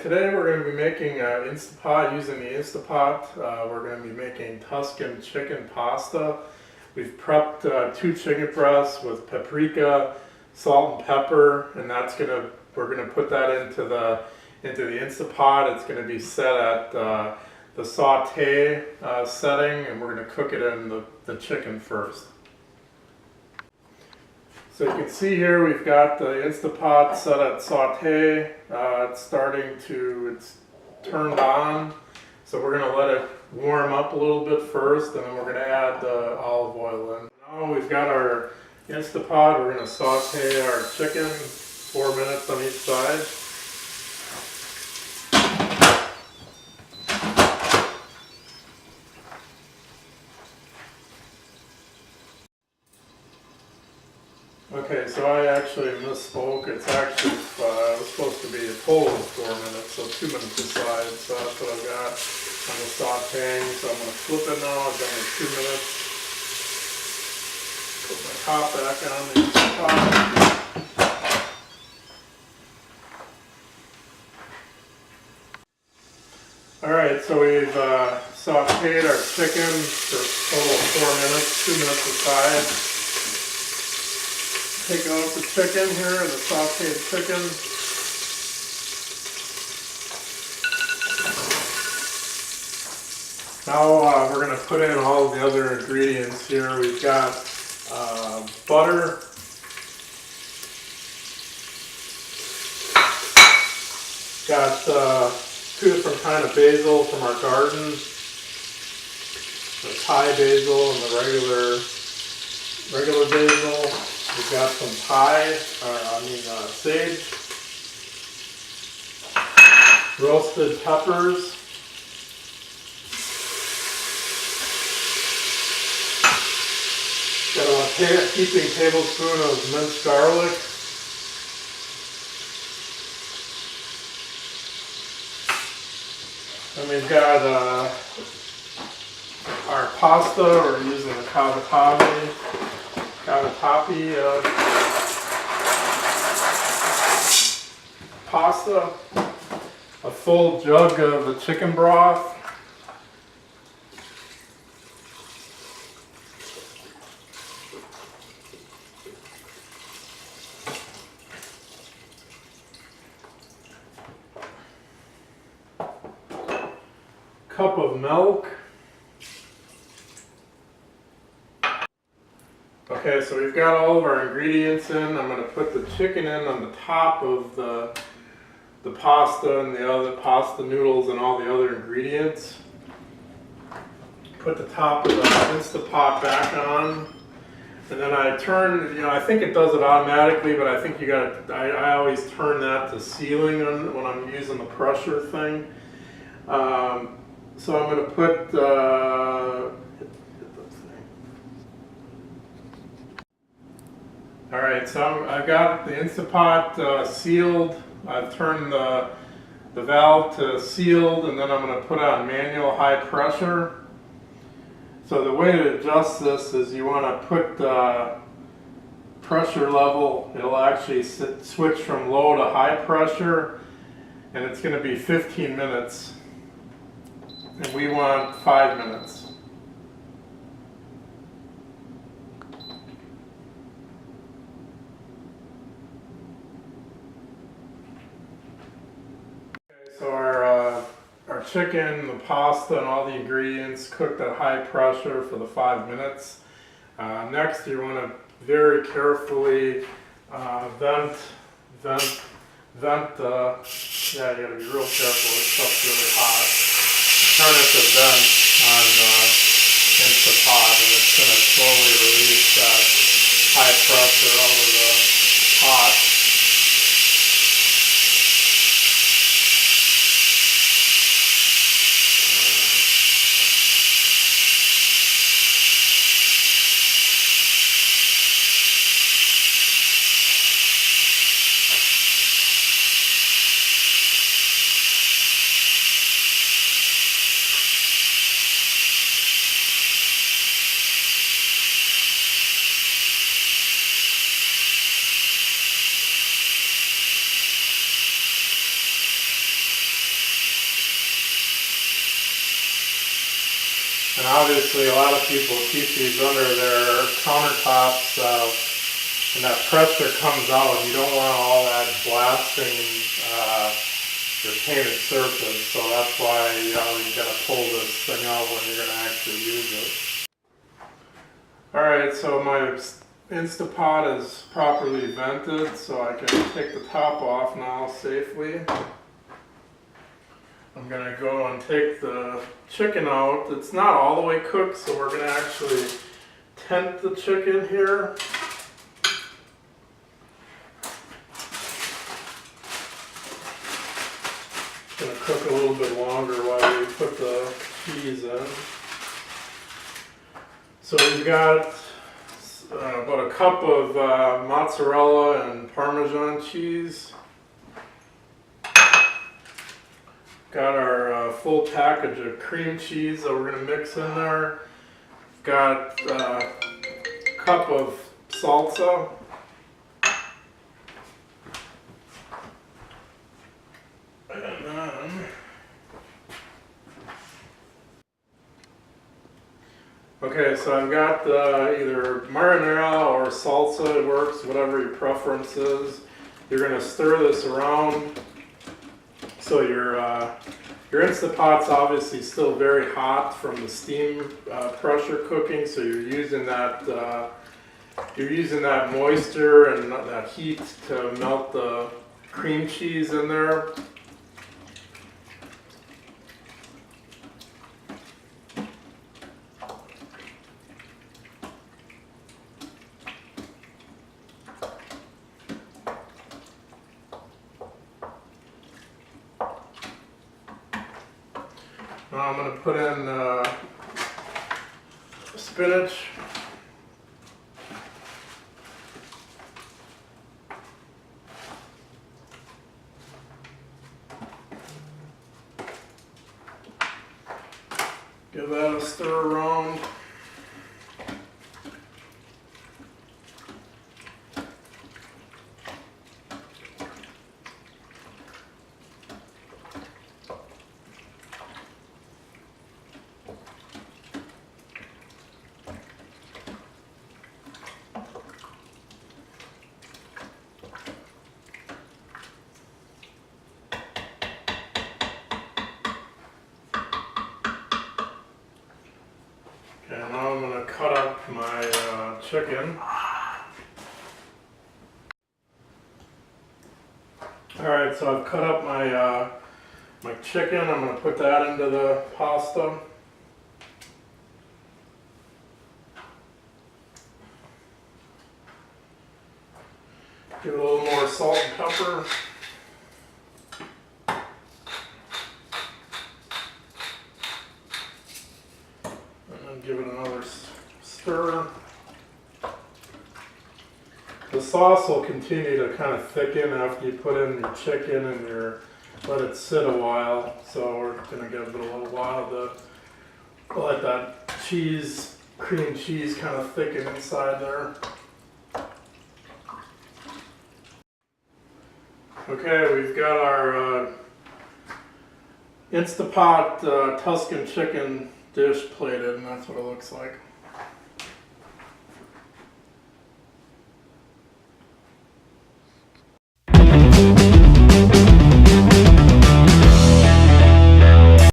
Today we're going to be making Instapot using the Instapot. We're going to be making Tuscan Chicken Pasta. We've prepped 2 chicken breasts with paprika, salt and pepper, and we're going to put that into the Instapot. It's going to be set at the saute setting, and we're going to cook it in the chicken first. So you can see here we've got the Instapot set at saute. It's turned on. So we're going to let it warm up a little bit first, and then we're going to add the olive oil in. Now we've got our Instapot. We're going to saute our chicken 4 minutes on each side. Okay, so I actually misspoke. It's actually, it was supposed to be a total of 4 minutes, so 2 minutes aside. So that's what I've got on the sauteing. So I'm going to flip it now. I've done it 2 minutes. Put my top back on the top. Alright, so we've sauteed our chicken for a total of 4 minutes, 2 minutes aside. Take out the chicken here, the sauteed chicken. Now we're going to put in all the other ingredients here. We've got butter, got 2 different kind of basil from our garden, the Thai basil and the regular basil. We've got some sage, roasted peppers, got a heaping tablespoon of minced garlic, and we've got our pasta. We're using the cavatappi pasta, a full jug of the chicken broth, cup of milk. Okay, so we've got all of our ingredients in. I'm going to put the chicken in on the top of the pasta and the other pasta noodles and all the other ingredients. Put the top of the Instapot back on, and then I turn. I think it does it automatically, but I think you got. I always turn that to sealing when I'm using the pressure thing. So I'm going to put. Alright, so I've got the Instapot sealed. I've turned the valve to sealed, and then I'm going to put on manual high pressure. So the way to adjust this is you want to put the pressure level. It'll actually switch from low to high pressure, and it's going to be 15 minutes. And we want 5 minutes. So our chicken, the pasta, and all the ingredients cooked at high pressure for the 5 minutes. Next, you want to very carefully vent. You got to be real careful. This stuff's really hot. Turn it to vent on Instapot, and it's going to slowly release that high pressure out of the pot. obviously a lot of people keep these under their countertops and that pressure comes out and you don't want all that blasting your painted surface. So that's why you got to pull this thing out when you're going to actually use it. Alright, so my Instapot is properly vented, so I can take the top off now safely. I'm going to go and take the chicken out. It's not all the way cooked, so we're going to actually tent the chicken here. It's going to cook a little bit longer while we put the cheese in. So we've got about a cup of mozzarella and Parmesan cheese. Got our full package of cream cheese that we're going to mix in there. Got a cup of salsa. And then okay, so I've got either marinara or salsa, it works, whatever your preference is. You're going to stir this around. So your Instapot's obviously still very hot from the steam pressure cooking, so you're using that moisture and that heat to melt the cream cheese in there. Now I'm going to put in spinach. Give that a stir around. Okay, now I'm going to cut up my chicken. Alright, so I've cut up my chicken. I'm going to put that into the pasta. Give it a little more salt and pepper. Give it another stir. The sauce will continue to kind of thicken after you put in your chicken and let it sit a while. So we're going to give it a little while to let that cream cheese kind of thicken inside there. Okay, we've got our Instapot Tuscan chicken dish plated, and that's what it looks like.